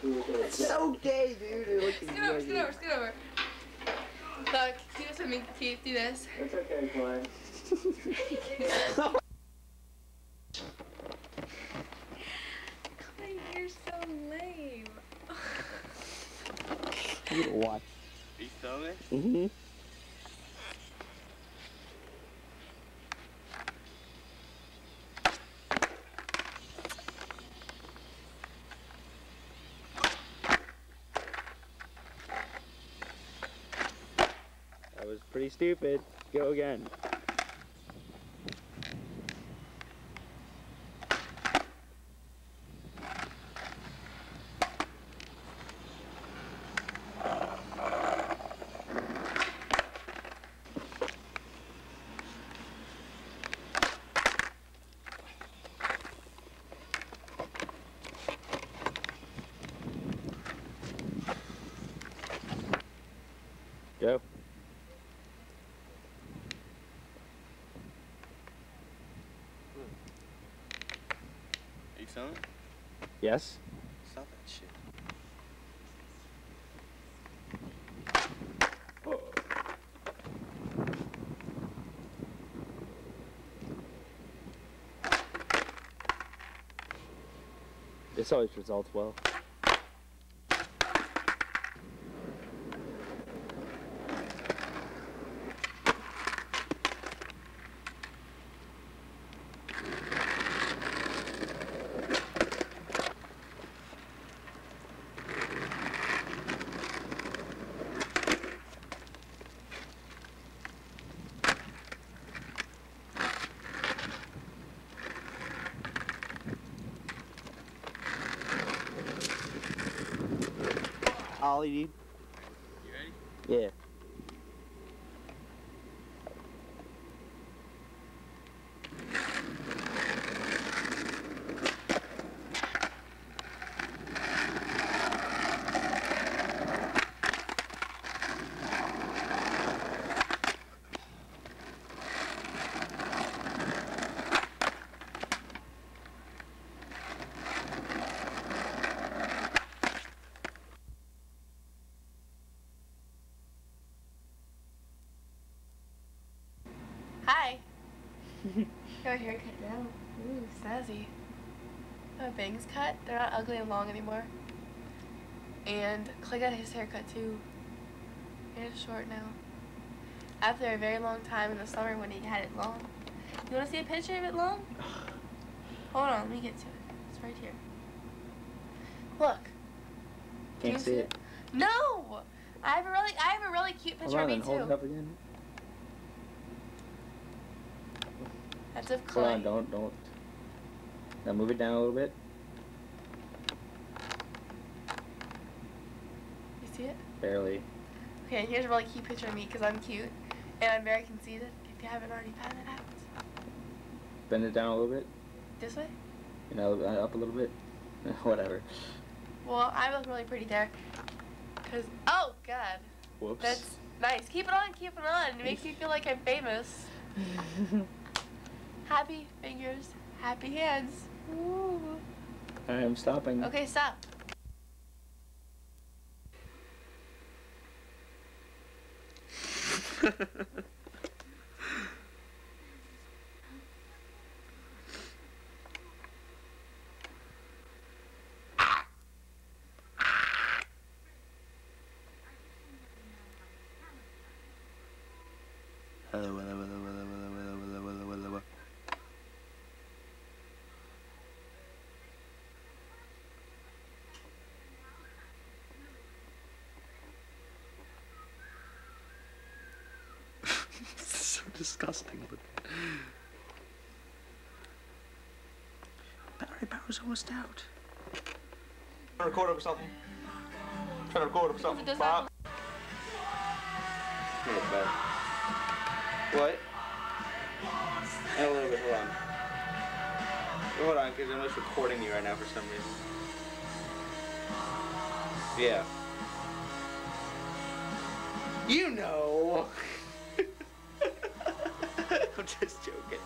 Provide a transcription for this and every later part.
It's so gay, dude. Scoot over. Look, do this with me, Keith. Do this. It's okay, Clay. Clay, you're so lame. You gotta watch. Are you filming? Mm-hmm. That was pretty stupid. Go again. Go. Are you filming? Yes. Stop that shit. This always results well. Ollie, dude. You ready? Yeah. Hi. Got a haircut now. Ooh, snazzy. My bangs cut. They're not ugly and long anymore. And Clay got his haircut too. And it's short now. After a very long time in the summer when he had it long. You want to see a picture of it long? Hold on, let me get to it. It's right here. Look. Can Can't you see it. No! I have a really cute picture Hold on, of me then hold it too. up again. That's of Hold Clay. on, don't. Now move it down a little bit. You see it? Barely. Okay, here's a really cute picture of me because I'm cute and I'm very conceited. If you haven't already found that out. Bend it down a little bit. This way? You know, up a little bit. Whatever. Well, I look really pretty there. Cause oh god, Whoops. that's nice. Keep it on, keep it on. It makes me feel like I'm famous. Happy fingers, happy hands. Ooh. Alright, I'm stopping. Okay, stop. So disgusting. But battery power's almost out. Trying to record over something. Trying to record over something. Does that- What? A little bit, hold on. Hold on, because I'm just recording you right now for some reason. Yeah. You know! I'm just joking.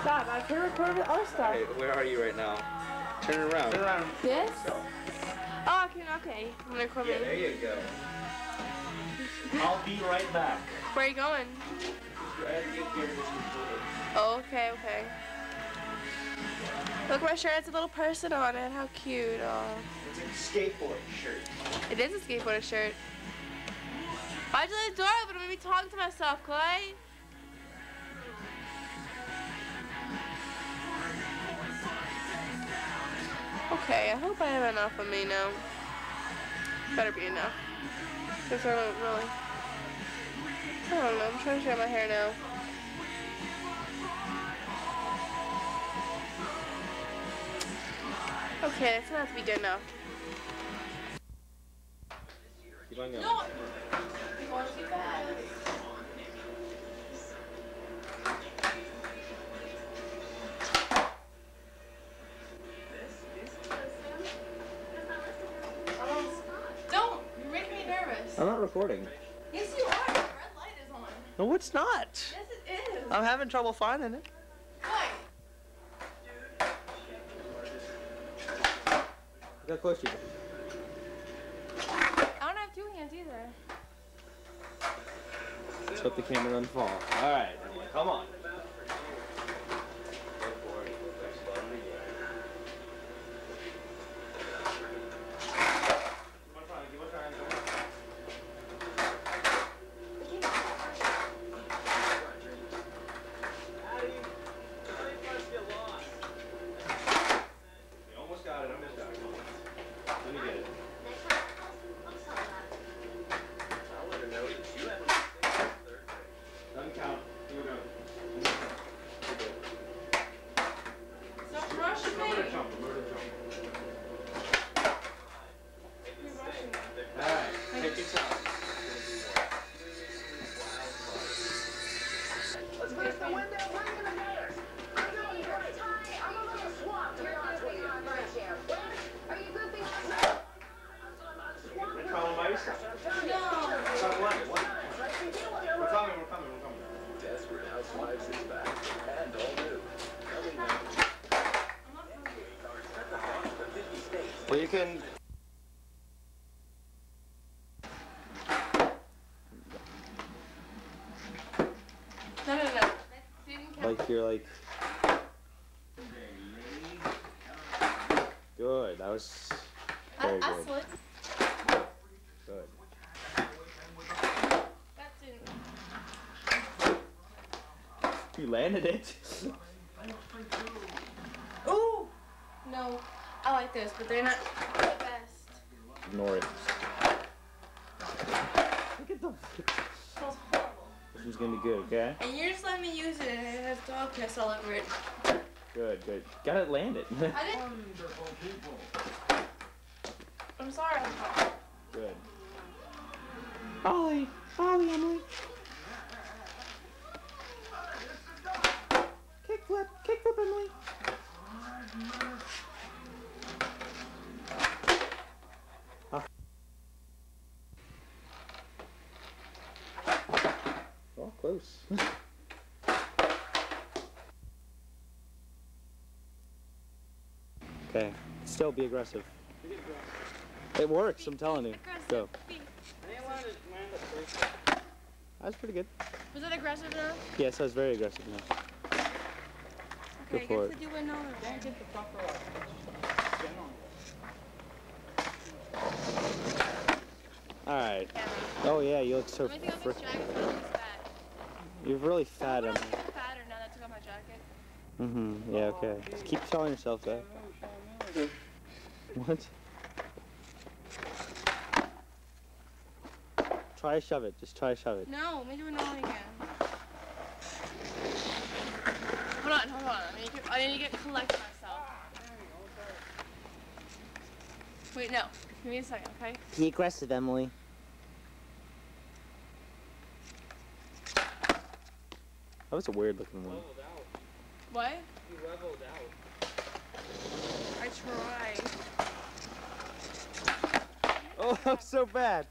Stop, I can record with other stuff. Alright, where are you right now? Turn it around. Turn around. This? Oh, okay. I'm gonna record Yeah, there you go. I'll be right back. Where are you going? Oh, okay. Look, my shirt has a little person on it. How cute. Oh. It's a skateboard shirt. It is a skateboarder shirt. Why'd you leave the door open? I'm gonna be talking to myself, Clay. Okay, I hope I have enough of me now. Better be enough. Because I don't really... I don't know, I'm trying to share my hair now. Okay, that's gonna have to be good enough. Keep on going. No! You want to be bad? Don't! You're making me nervous. I'm not recording. Yes, you are. The red light is on. No, it's not. Yes, it is. I'm having trouble finding it. Why? Look how close you are. I don't have two hands either. Let's hope the camera doesn't fall. Alright, come on. Well, you can... No. Like you're like... Good, that was very I good. slipped. Good. That didn't. You landed it. Ooh! No. I like this, but they're not the best. Ignore it. Look at the... Smells horrible. This one's gonna be good, okay? And you're just letting me use it and it has dog piss all over it. Good. Gotta land it. I didn't. I'm sorry. Good. Ollie, Emily. Kickflip, Emily. Oh, close. Okay, still be aggressive. It works, I'm telling you. Go. That's pretty good. Was it aggressive enough? Yes, that was very aggressive now. Go Okay, for I it. guess I do win all of it. Alright. Oh yeah, you look so Let me take off frick. this jacket so it's fat. You're really fat, I'm Emily. fatter now that I took off my jacket. Yeah, okay. Just keep telling yourself that. What? Try to shove it. Just try to shove it. No, let me do it all again. Hold on. I need to get collect myself. Wait, no. Give me a second, okay? Be aggressive, Emily. That was a weird looking one. What? You leveled out. I tried. Oh, that was so bad.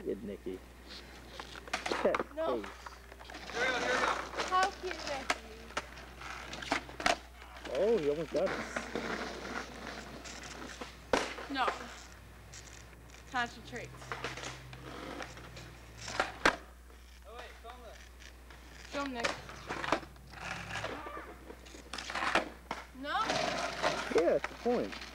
Good, Nikki. No. Here we go. How cute is that? Oh, he almost got it. No. Concentrate. Oh wait, Show him, Nick. No. Yeah, that's the point.